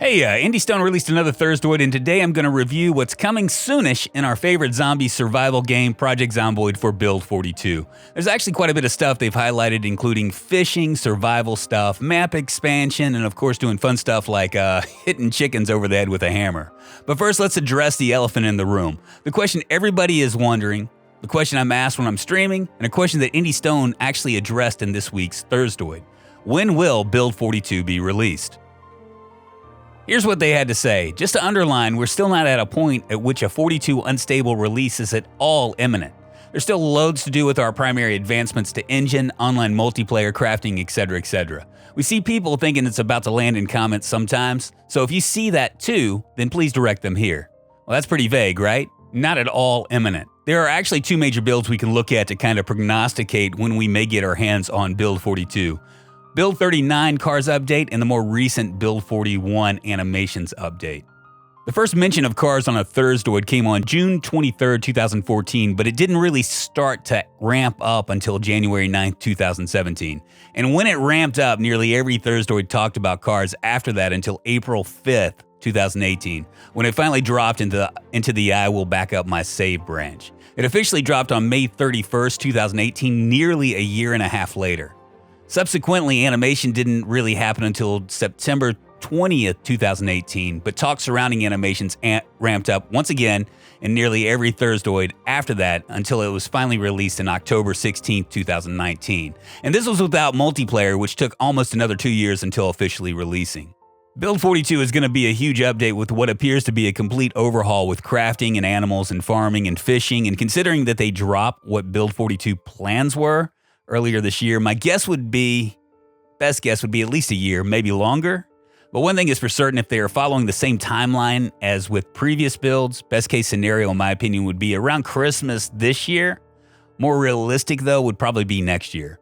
Hey, Indy Stone released another thursdoid, and today I'm going to review what's coming soonish in our favorite zombie survival game, Project Zomboid for Build 42. There's actually quite a bit of stuff they've highlighted, including fishing, survival stuff, map expansion, and of course doing fun stuff like hitting chickens over the head with a hammer. But first, let's address the elephant in the room. The question everybody is wondering, the question I'm asked when I'm streaming, and a question that Indy Stone actually addressed in this week's thursdoid. When will Build 42 be released? Here's what they had to say. Just to underline, we're still not at a point at which a 42 unstable release is at all imminent. There's still loads to do with our primary advancements to engine, online multiplayer, crafting, etc., etc. We see people thinking it's about to land in comments sometimes, so if you see that too, then please direct them here. Well, that's pretty vague, right? Not at all imminent. There are actually two major builds we can look at to kind of prognosticate when we may get our hands on Build 42. Build 39 Cars update and the more recent Build 41 Animations update. The first mention of Cars on a thursdoid came on June 23, 2014, but it didn't really start to ramp up until January 9, 2017. And when it ramped up, nearly every thursdoid talked about Cars after that until April 5th, 2018, when it finally dropped into the I will back up my save branch. It officially dropped on May 31st, 2018, nearly a year and a half later. Subsequently, animation didn't really happen until September 20th, 2018, but talk surrounding animations ramped up once again in nearly every thursdoid after that until it was finally released in October 16th, 2019. And this was without multiplayer, which took almost another 2 years until officially releasing. Build 42 is going to be a huge update with what appears to be a complete overhaul with crafting and animals and farming and fishing, and considering that they dropped what Build 42 plans were earlier this year, my best guess would be at least a year, maybe longer. But one thing is for certain, if they are following the same timeline as with previous builds, best case scenario in my opinion would be around Christmas this year. More realistic though would probably be next year.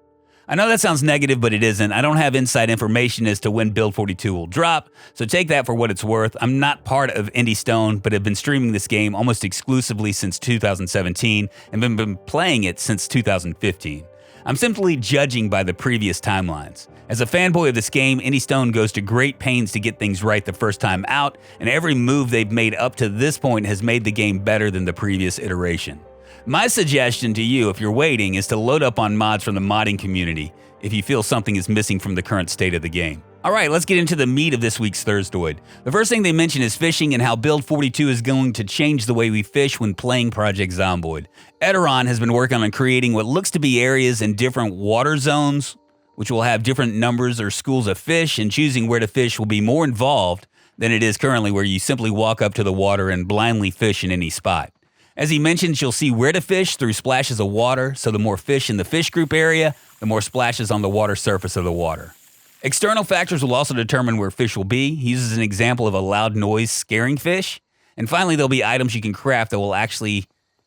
I know that sounds negative, but it isn't. I don't have inside information as to when Build 42 will drop, so take that for what it's worth. I'm not part of Indy Stone, but have been streaming this game almost exclusively since 2017 and been playing it since 2015. I'm simply judging by the previous timelines. As a fanboy of this game, Indy Stone goes to great pains to get things right the first time out, and every move they've made up to this point has made the game better than the previous iteration. My suggestion to you, if you're waiting, is to load up on mods from the modding community if you feel something is missing from the current state of the game. Alright, let's get into the meat of this week's thursdoid. The first thing they mention is fishing and how Build 42 is going to change the way we fish when playing Project Zomboid. Eteron has been working on creating what looks to be areas in different water zones, which will have different numbers or schools of fish, and choosing where to fish will be more involved than it is currently, where you simply walk up to the water and blindly fish in any spot. As he mentions, you'll see where to fish through splashes of water, so the more fish in the fish group area, the more splashes on the water surface of the water. External factors will also determine where fish will be. He uses an example of a loud noise scaring fish. And finally, there'll be items you can craft that will actually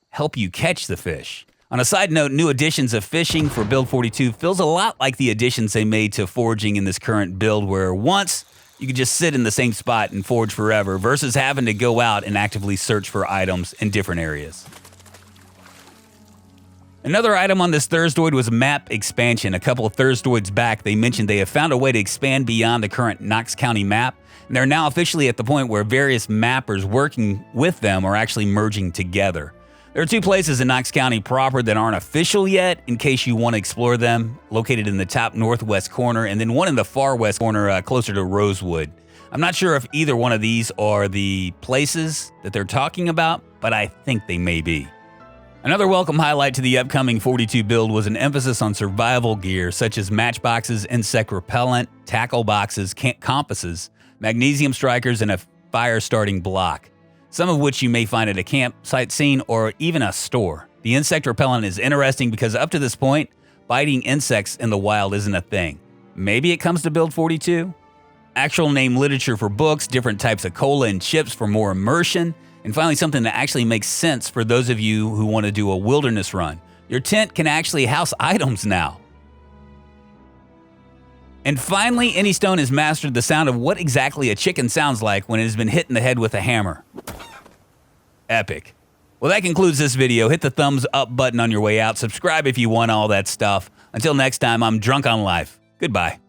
help you catch the fish. On a side note, new additions of fishing for Build 42 feels a lot like the additions they made to foraging in this current build, where once you could just sit in the same spot and forage forever versus having to go out and actively search for items in different areas. Another item on this thursdoid was map expansion. A couple of thursdoids back, they mentioned they have found a way to expand beyond the current Knox County map, and they're now officially at the point where various mappers working with them are actually merging together. There are two places in Knox County proper that aren't official yet, in case you want to explore them, located in the top northwest corner, and then one in the far west corner closer to Rosewood. I'm not sure if either one of these are the places that they're talking about, but I think they may be. Another welcome highlight to the upcoming 42 build was an emphasis on survival gear such as matchboxes, insect repellent, tackle boxes, compasses, magnesium strikers, and a fire starting block, some of which you may find at a campsite scene or even a store. The insect repellent is interesting because up to this point, biting insects in the wild isn't a thing. Maybe it comes to Build 42? Actual name literature for books, different types of cola and chips for more immersion, and finally something that actually makes sense for those of you who want to do a wilderness run. Your tent can actually house items now. And finally, Indy Stone has mastered the sound of what exactly a chicken sounds like when it has been hit in the head with a hammer. Epic. Well, that concludes this video. Hit the thumbs up button on your way out. Subscribe if you want all that stuff. Until next time, I'm Drunkonlife. Goodbye.